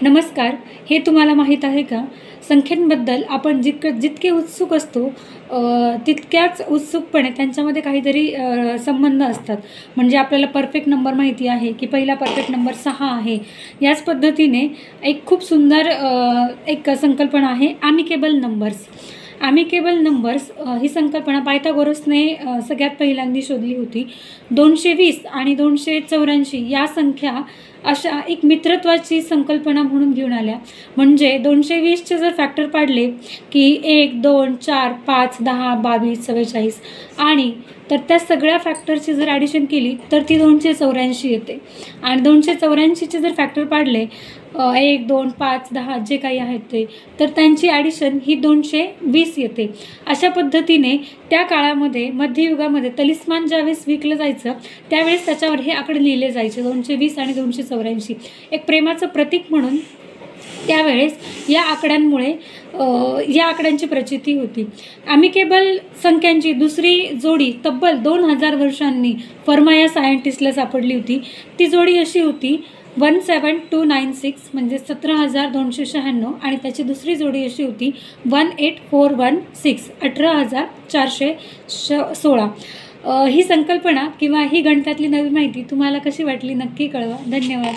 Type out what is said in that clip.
नमस्कार. हे तुम्हाला माहीत आहे का? संख्यांबद्दल आपण जितके उत्सुक असतो तितक्याच उत्सुकपणे त्यांच्यामध्ये काहीतरी संबंध असतात. म्हणजे आपल्याला परफेक्ट नंबर माहिती आहे की पहिला परफेक्ट नंबर 6 आहे. याच पद्धतीने एक खूप सुंदर एक संकल्पना आहे ॲमिकेबल नंबर्स. ॲमिकेबल नंबर्स ही संकल्पना पायथागोरसने सगळ्यात पहिल्यांदा शोधली होती. 220 आणि 284 या संख्या अशा एक मित्रत्वाची संकल्पना म्हणून घेऊन आल्या. म्हणजे 220चे जर फॅक्टर पाडले की 1, 2, 4, 5, 10, 22, 44 आणि तर त्या सगळ्या फॅक्टरची जर ॲडिशन केली तर ती 284 येते. आणि 284चे जर फॅक्टर पाडले 1, 2, 5, 10 जे काही आहेत ते, तर त्यांची ॲडिशन ही 220 येते. अशा पद्धतीने त्या काळामध्ये मध्ययुगामध्ये तलिस्मान ज्यावेळेस विकलं जायचं त्यावेळेस त्याच्यावर हे आकडे लिहिले जायचे 220 आणि 284. एक प्रेमाचं प्रतीक म्हणून त्यावेळेस या आकड्यांमुळे या आकड्यांची प्रचिती होती. ॲमिकेबल संख्यांची दुसरी जोडी तब्बल 2000 वर्षांनी फर्मा या सायंटिस्टला सापडली होती. ती जोडी अशी होती 17296 म्हणजे 17296 आणि त्याची दुसरी जोडी अशी होती 18416 18416. ही संकल्पना किंवा ही गणितातली नवी माहिती तुम्हाला कशी वाटली नक्की कळवा. धन्यवाद.